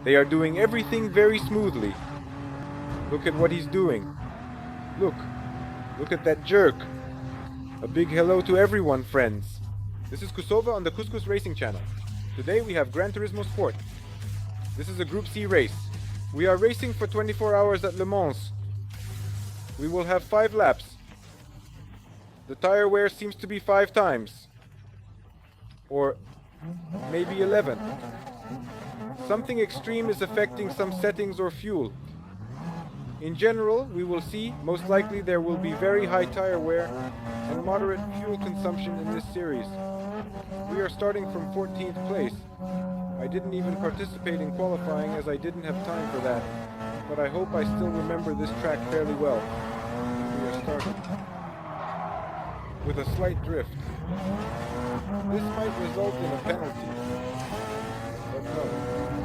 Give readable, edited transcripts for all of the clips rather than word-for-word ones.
They are doing everything very smoothly. Look at what he's doing. Look. Look at that jerk. A big hello to everyone, friends. This is Kusova on the Kus-Kus Racing channel. Today we have Gran Turismo Sport. This is a Group C race. We are racing for 24 hours at Le Mans. We will have 5 laps. The tire wear seems to be 5 times. Or maybe 11. Something extreme is affecting some settings or fuel. In general, we will see, most likely there will be very high tire wear and moderate fuel consumption in this series. We are starting from 14th place. I didn't even participate in qualifying as I didn't have time for that, but I hope I still remember this track fairly well. We are starting with a slight drift. This might result in a penalty, but no.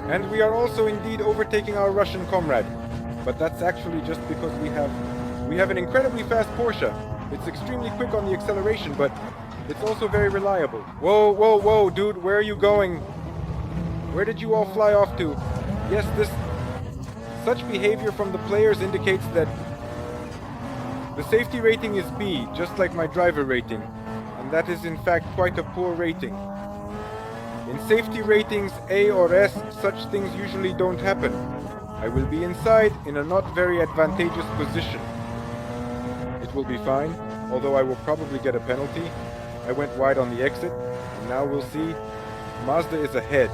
And we are also indeed overtaking our Russian comrade. But that's actually just because we have an incredibly fast Porsche. It's extremely quick on the acceleration, but it's also very reliable. Whoa, whoa, whoa, dude, where are you going? Where did you all fly off to? Yes, such behavior from the players indicates that the safety rating is B, just like my driver rating. And that is in fact quite a poor rating. In safety ratings A or S, such things usually don't happen. I will be inside in a not very advantageous position. It will be fine, although I will probably get a penalty. I went wide on the exit, and now we'll see. Mazda is ahead.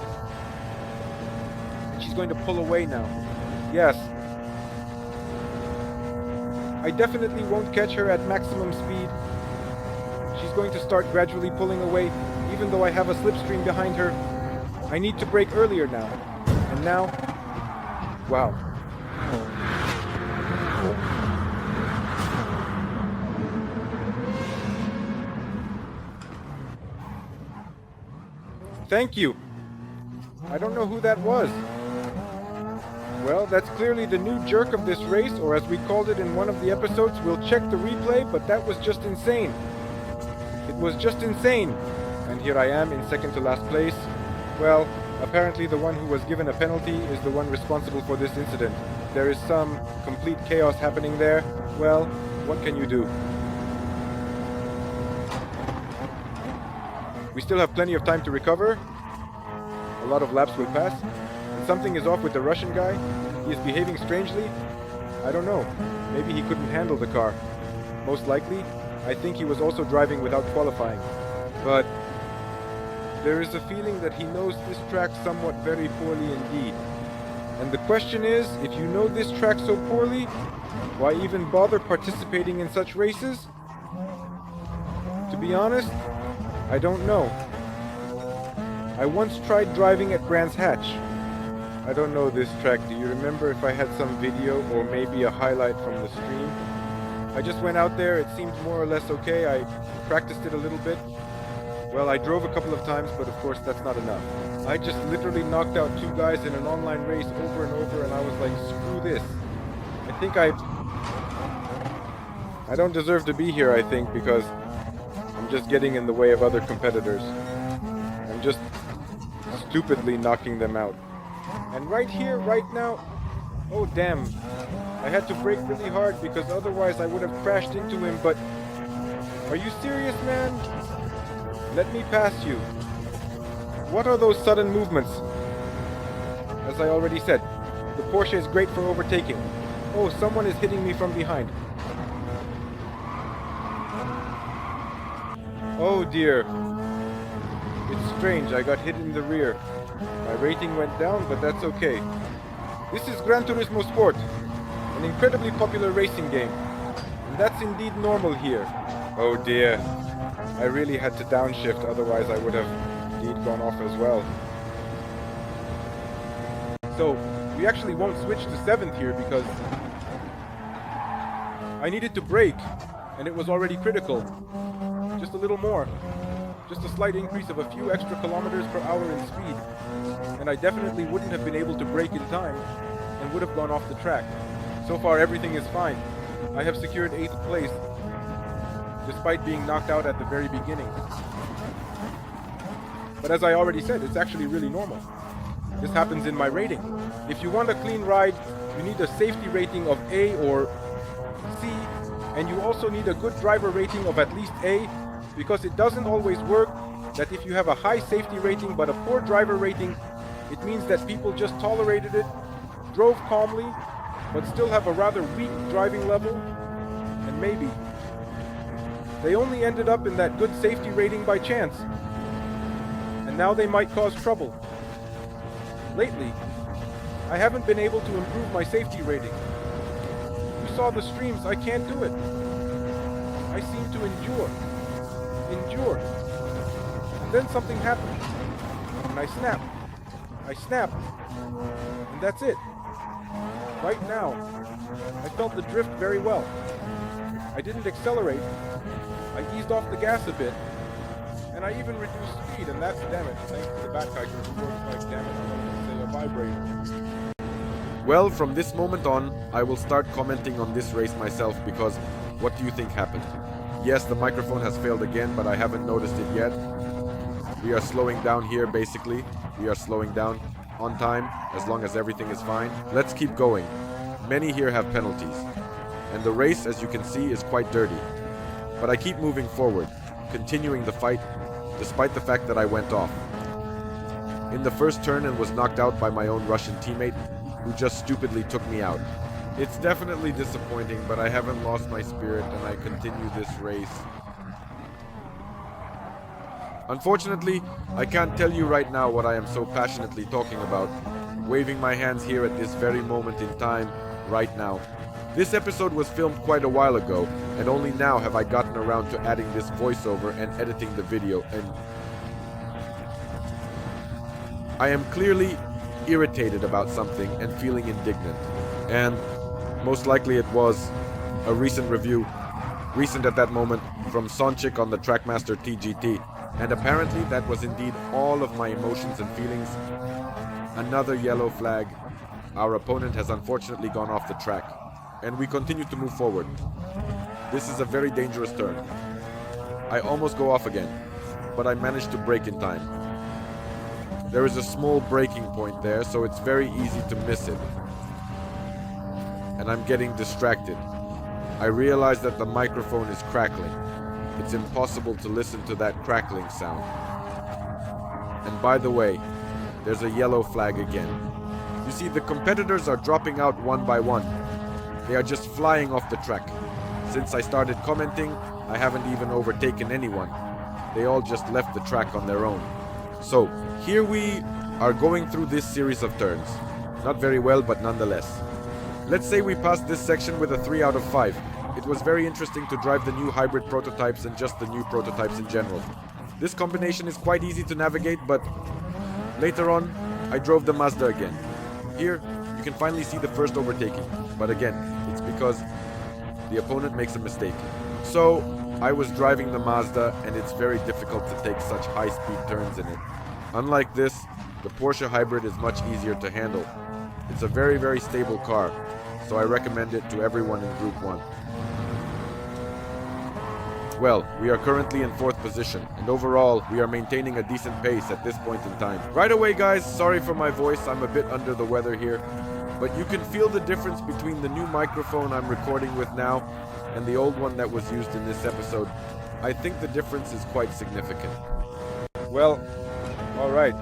And she's going to pull away now. Yes. I definitely won't catch her at maximum speed. She's going to start gradually pulling away, even though I have a slipstream behind her. I need to brake earlier now. And now... wow. Thank you. I don't know who that was. Well, that's clearly the new jerk of this race, or as we called it in one of the episodes, we'll check the replay, but that was just insane. It was just insane. And here I am in second to last place. Well, apparently the one who was given a penalty is the one responsible for this incident. There is some complete chaos happening there. Well, what can you do? We still have plenty of time to recover. A lot of laps will pass. And something is off with the Russian guy. He is behaving strangely. I don't know. Maybe he couldn't handle the car. Most likely, I think he was also driving without qualifying. But there is a feeling that he knows this track somewhat very poorly indeed. And the question is, if you know this track so poorly, why even bother participating in such races? To be honest, I don't know. I once tried driving at Brands Hatch. I don't know this track. Do you remember if I had some video or maybe a highlight from the stream? I just went out there. It seemed more or less okay. I practiced it a little bit. Well, I drove a couple of times, but of course that's not enough. I just literally knocked out 2 guys in an online race over and over, and I was like, screw this. I think I don't deserve to be here, I think, because I'm just getting in the way of other competitors. I'm just stupidly knocking them out. And right here, right now, oh damn. I had to brake really hard because otherwise I would have crashed into him, but are you serious, man? Let me pass you. What are those sudden movements? As I already said, the Porsche is great for overtaking. Oh, someone is hitting me from behind. Oh dear. It's strange, I got hit in the rear. My rating went down, but that's okay. This is Gran Turismo Sport, an incredibly popular racing game. And that's indeed normal here. Oh dear. I really had to downshift, otherwise I would have indeed gone off as well. So, we actually won't switch to 7th here because I needed to brake, and it was already critical. Just a little more. Just a slight increase of a few extra kilometers per hour in speed. And I definitely wouldn't have been able to brake in time and would have gone off the track. So far everything is fine. I have secured 8th place, despite being knocked out at the very beginning. But as I already said, it's actually really normal. This happens in my rating. If you want a clean ride, you need a safety rating of A or C, and you also need a good driver rating of at least A, because it doesn't always work that if you have a high safety rating but a poor driver rating, it means that people just tolerated it, drove calmly, but still have a rather weak driving level, and maybe they only ended up in that good safety rating by chance, and now they might cause trouble. Lately, I haven't been able to improve my safety rating. You saw the streams, I can't do it. I seem to endure. And then something happened, and I snapped, and that's it. Right now, I felt the drift very well. I didn't accelerate, I eased off the gas a bit, and I even reduced speed, and that's damage, thanks to the backhiker who works like, damn it, I wanted to say a vibrator. Well, from this moment on, I will start commenting on this race myself, because what do you think happened? Yes, the microphone has failed again, but I haven't noticed it yet. We are slowing down here, basically. We are slowing down on time, as long as everything is fine. Let's keep going. Many here have penalties. And the race, as you can see, is quite dirty. But I keep moving forward, continuing the fight, despite the fact that I went off. In the first turn and was knocked out by my own Russian teammate, who just stupidly took me out. It's definitely disappointing, but I haven't lost my spirit and I continue this race. Unfortunately, I can't tell you right now what I am so passionately talking about, waving my hands here at this very moment in time, right now. This episode was filmed quite a while ago, and only now have I gotten around to adding this voiceover and editing the video, and I am clearly irritated about something and feeling indignant. And most likely it was a recent review, recent at that moment, from Sonchik on the Trackmaster TGT. And apparently that was indeed all of my emotions and feelings. Another yellow flag. Our opponent has unfortunately gone off the track. And we continue to move forward. This is a very dangerous turn. I almost go off again, but I managed to brake in time. There is a small braking point there, so it's very easy to miss it. And I'm getting distracted. I realize that the microphone is crackling. It's impossible to listen to that crackling sound. And by the way, there's a yellow flag again. You see, the competitors are dropping out one by one. They are just flying off the track. Since I started commenting, I haven't even overtaken anyone. They all just left the track on their own. So, here we are going through this series of turns. Not very well, but nonetheless. Let's say we passed this section with a 3 out of 5. It was very interesting to drive the new hybrid prototypes and just the new prototypes in general. This combination is quite easy to navigate, but later on, I drove the Mazda again. Here, you can finally see the first overtaking, but again, it's because the opponent makes a mistake. So, I was driving the Mazda, and it's very difficult to take such high-speed turns in it. Unlike this, the Porsche Hybrid is much easier to handle. It's a very, very stable car, so I recommend it to everyone in Group 1. Well, we are currently in 4th position, and overall, we are maintaining a decent pace at this point in time. Right away, guys, sorry for my voice, I'm a bit under the weather here, but you can feel the difference between the new microphone I'm recording with now and the old one that was used in this episode. I think the difference is quite significant. Well, alright.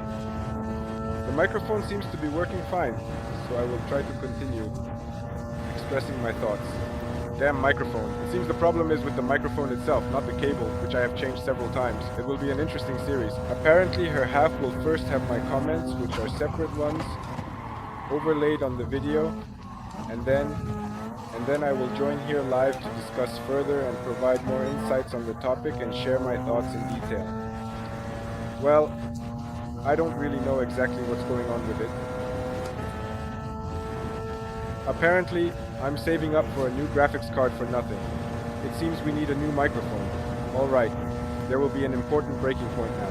The microphone seems to be working fine, so I will try to continue expressing my thoughts. Damn microphone. It seems the problem is with the microphone itself, not the cable, which I have changed several times. It will be an interesting series. Apparently her half will first have my comments, which are separate ones, overlaid on the video, and then I will join here live to discuss further and provide more insights on the topic and share my thoughts in detail. Well, I don't really know exactly what's going on with it. Apparently, I'm saving up for a new graphics card for nothing. It seems we need a new microphone. Alright, there will be an important breaking point now.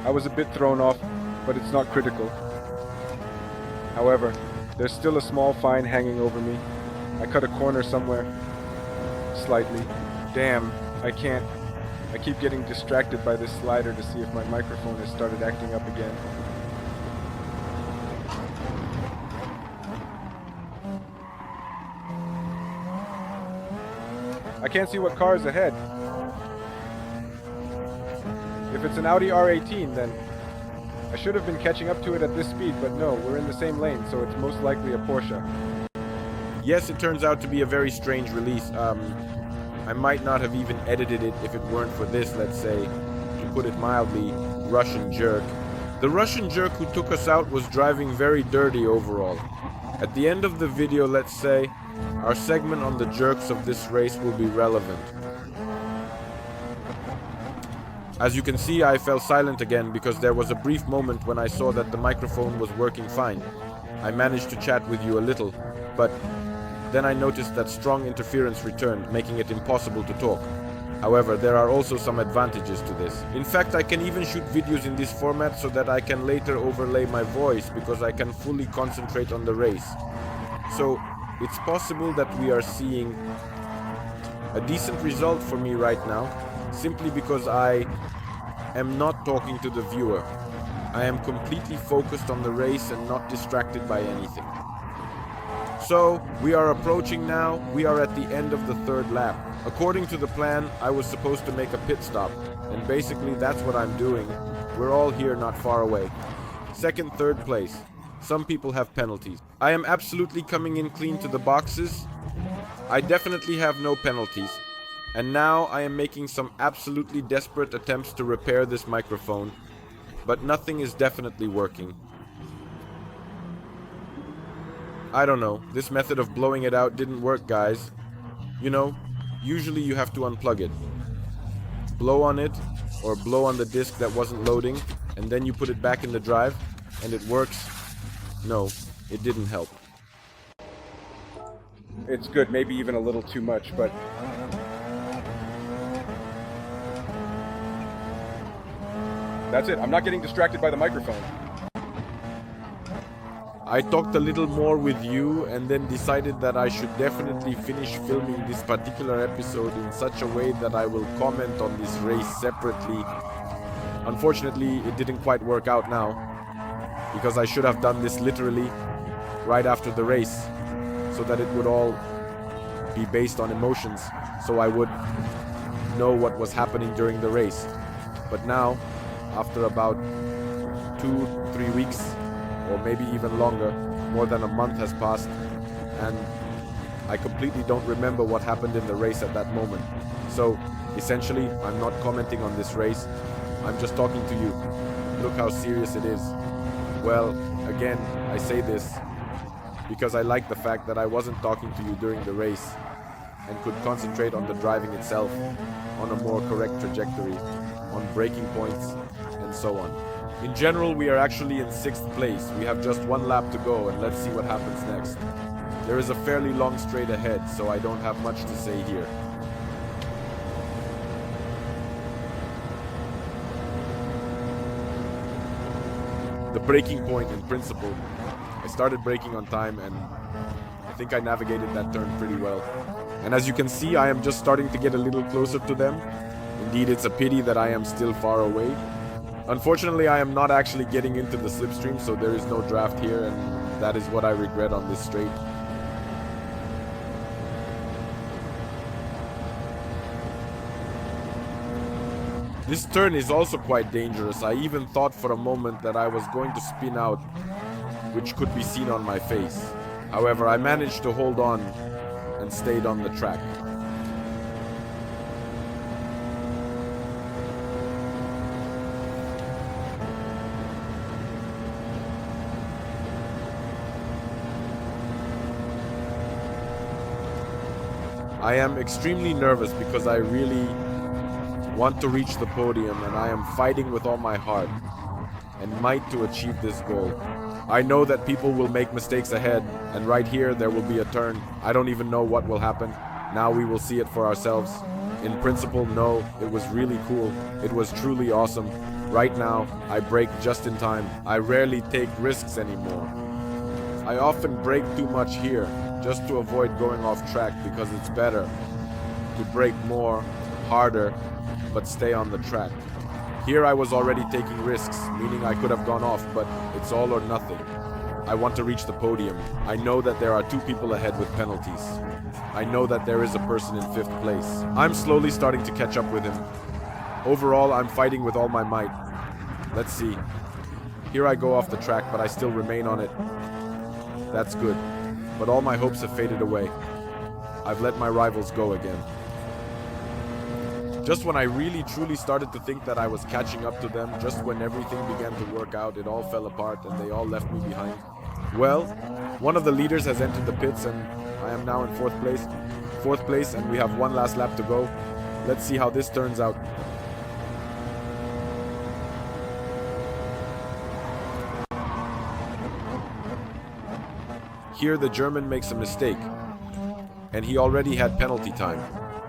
I was a bit thrown off, but it's not critical. However, there's still a small fine hanging over me. I cut a corner somewhere, slightly. Damn, I can't. I keep getting distracted by this slider to see if my microphone has started acting up again. I can't see what car is ahead. If it's an Audi R18, then I should have been catching up to it at this speed, but no, we're in the same lane, so it's most likely a Porsche. Yes, it turns out to be a very strange release. I might not have even edited it if it weren't for this, let's say, to put it mildly, Russian jerk. The Russian jerk who took us out was driving very dirty overall. At the end of the video, let's say, our segment on the jerks of this race will be relevant. As you can see, I fell silent again because there was a brief moment when I saw that the microphone was working fine. I managed to chat with you a little, but then I noticed that strong interference returned, making it impossible to talk. However, there are also some advantages to this. In fact, I can even shoot videos in this format so that I can later overlay my voice because I can fully concentrate on the race. So, it's possible that we are seeing a decent result for me right now, simply because I am not talking to the viewer. I am completely focused on the race and not distracted by anything. So, we are approaching now. We are at the end of the third lap. According to the plan, I was supposed to make a pit stop, and basically that's what I'm doing. We're all here not far away. Second, third place. Some people have penalties. I am absolutely coming in clean to the boxes. I definitely have no penalties. And now I am making some absolutely desperate attempts to repair this microphone, but nothing is definitely working. I don't know, this method of blowing it out didn't work, guys. You know, usually you have to unplug it. Blow on it, or blow on the disc that wasn't loading, and then you put it back in the drive, and it works. No, it didn't help. It's good, maybe even a little too much, but... That's it, I'm not getting distracted by the microphone. I talked a little more with you and then decided that I should definitely finish filming this particular episode in such a way that I will comment on this race separately. Unfortunately, it didn't quite work out now, because I should have done this literally right after the race, so that it would all be based on emotions, so I would know what was happening during the race. But now, after about 2-3 weeks, or maybe even longer, more than a month has passed, and I completely don't remember what happened in the race at that moment. So, essentially, I'm not commenting on this race, I'm just talking to you. Look how serious it is. Well, again, I say this because I like the fact that I wasn't talking to you during the race and could concentrate on the driving itself, on a more correct trajectory, on braking points, and so on. In general, we are actually in 6th place. We have just one lap to go, and let's see what happens next. There is a fairly long straight ahead, so I don't have much to say here. The braking point in principle. I started braking on time, and I think I navigated that turn pretty well. And as you can see, I am just starting to get a little closer to them. Indeed, it's a pity that I am still far away. Unfortunately, I am not actually getting into the slipstream, so there is no draft here, and that is what I regret on this straight. This turn is also quite dangerous. I even thought for a moment that I was going to spin out, which could be seen on my face. However, I managed to hold on and stayed on the track. I am extremely nervous because I really want to reach the podium, and I am fighting with all my heart and might to achieve this goal. I know that people will make mistakes ahead, and right here there will be a turn. I don't even know what will happen. Now we will see it for ourselves. In principle, no, it was really cool. It was truly awesome. Right now, I brake just in time. I rarely take risks anymore. I often brake too much here, just to avoid going off track because it's better. to brake more, harder, but stay on the track. Here I was already taking risks, meaning I could have gone off, but it's all or nothing. I want to reach the podium. I know that there are 2 people ahead with penalties. I know that there is a person in 5th place. I'm slowly starting to catch up with him. Overall, I'm fighting with all my might. Let's see. Here I go off the track, but I still remain on it. That's good. But all my hopes have faded away. I've let my rivals go again. Just when I really truly started to think that I was catching up to them, just when everything began to work out, it all fell apart and they all left me behind. Well, one of the leaders has entered the pits and I am now in 4th place. 4th place, and we have 1 last lap to go. Let's see how this turns out. Here the German makes a mistake, and he already had penalty time.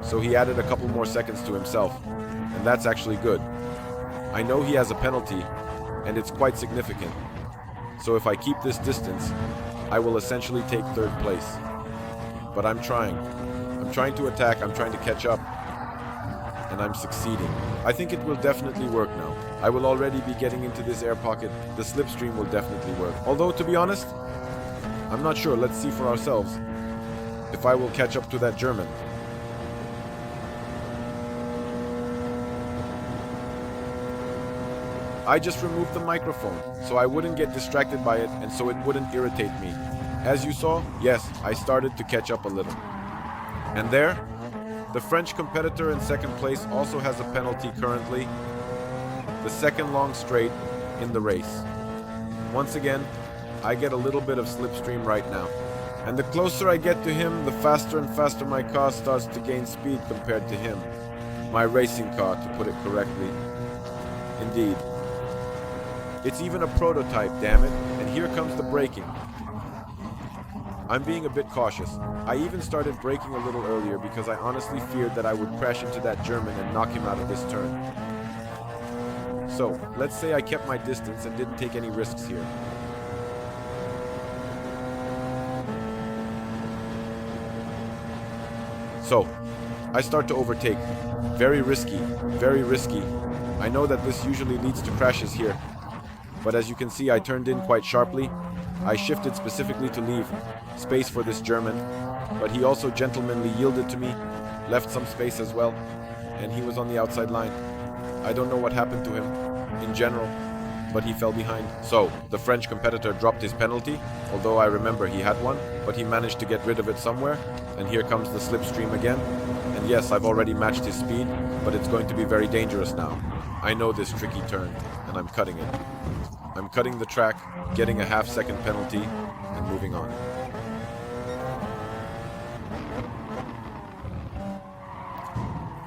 So he added a couple more seconds to himself, and that's actually good. I know he has a penalty, and it's quite significant. So if I keep this distance, I will essentially take 3rd place. But I'm trying. I'm trying to attack, I'm trying to catch up, and I'm succeeding. I think it will definitely work now. I will already be getting into this air pocket. The slipstream will definitely work. Although, to be honest, I'm not sure. Let's see for ourselves if I will catch up to that German. I just removed the microphone, so I wouldn't get distracted by it and so it wouldn't irritate me. As you saw, yes, I started to catch up a little. And there, the French competitor in 2nd place also has a penalty currently, the 2nd long straight in the race. Once again, I get a little bit of slipstream right now. And the closer I get to him, the faster and faster my car starts to gain speed compared to him. My racing car, to put it correctly. Indeed. It's even a prototype, damn it, and here comes the braking. I'm being a bit cautious. I even started braking a little earlier because I honestly feared that I would crash into that German and knock him out of this turn. So, let's say I kept my distance and didn't take any risks here. So, I start to overtake. Very risky, very risky. I know that this usually leads to crashes here. But as you can see, I turned in quite sharply. I shifted specifically to leave space for this German, but he also gentlemanly yielded to me, left some space as well, and he was on the outside line. I don't know what happened to him in general, but he fell behind. So, the French competitor dropped his penalty, although I remember he had one, but he managed to get rid of it somewhere, and here comes the slipstream again. And yes, I've already matched his speed, but it's going to be very dangerous now. I know this tricky turn, and I'm cutting it. I'm cutting the track, getting a half-second penalty, and moving on.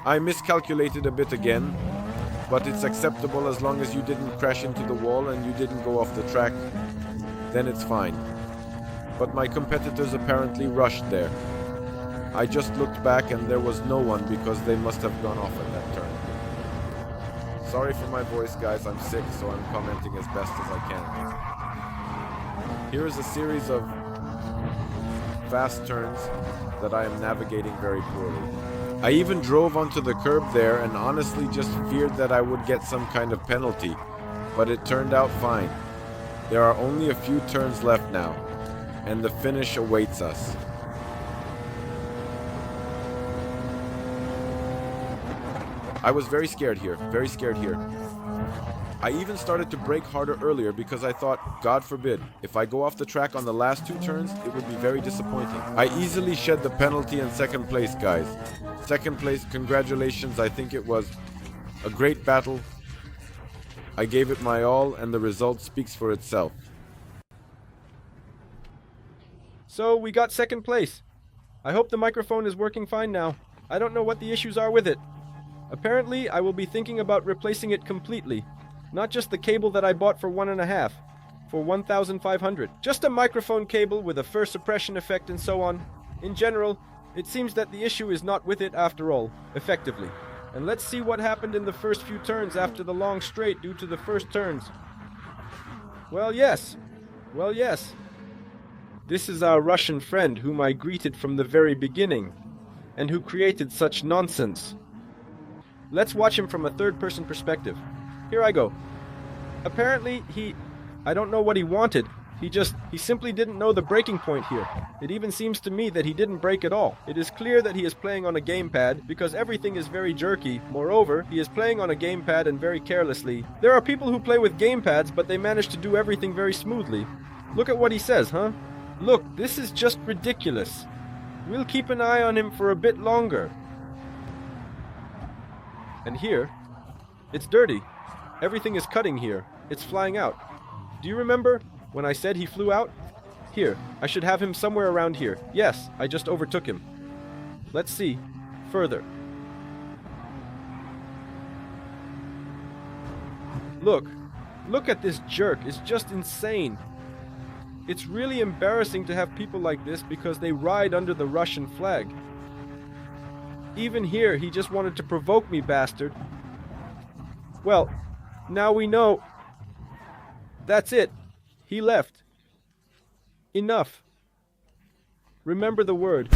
I miscalculated a bit again, but it's acceptable as long as you didn't crash into the wall and you didn't go off the track, then it's fine. But my competitors apparently rushed there. I just looked back and there was no one because they must have gone off at that turn. Sorry for my voice, guys, I'm sick, so I'm commenting as best as I can. Here is a series of fast turns that I am navigating very poorly. I even drove onto the curb there and honestly just feared that I would get some kind of penalty, but it turned out fine. There are only a few turns left now, and the finish awaits us. I was very scared here, very scared here. I even started to brake harder earlier because I thought, God forbid, if I go off the track on the last 2 turns, it would be very disappointing. I easily shed the penalty in 2nd place, guys. 2nd place, congratulations, I think it was a great battle. I gave it my all and the result speaks for itself. So we got 2nd place. I hope the microphone is working fine now. I don't know what the issues are with it. Apparently, I will be thinking about replacing it completely. Not just the cable that I bought for 1.5, for 1,500. Just a microphone cable with a first suppression effect and so on. In general, it seems that the issue is not with it after all, effectively. And let's see what happened in the first few turns after the long straight due to the first turns. Well, yes. This is our Russian friend whom I greeted from the very beginning. and who created such nonsense. Let's watch him from a third-person perspective. Here I go. Apparently, I don't know what he wanted. He simply didn't know the breaking point here. It even seems to me that he didn't brake at all. It is clear that he is playing on a gamepad because everything is very jerky. Moreover, he is playing on a gamepad and very carelessly. There are people who play with gamepads, but they manage to do everything very smoothly. Look at what he says, huh? Look, this is just ridiculous. We'll keep an eye on him for a bit longer. And here, it's dirty. Everything is cutting here. It's flying out. Do you remember when I said he flew out? Here, I should have him somewhere around here. Yes, I just overtook him. Let's see. Further. Look at this jerk. It's just insane. It's really embarrassing to have people like this because they ride under the Russian flag. Even here, he just wanted to provoke me, bastard. Well, now we know. That's it. He left. Enough. Remember the word.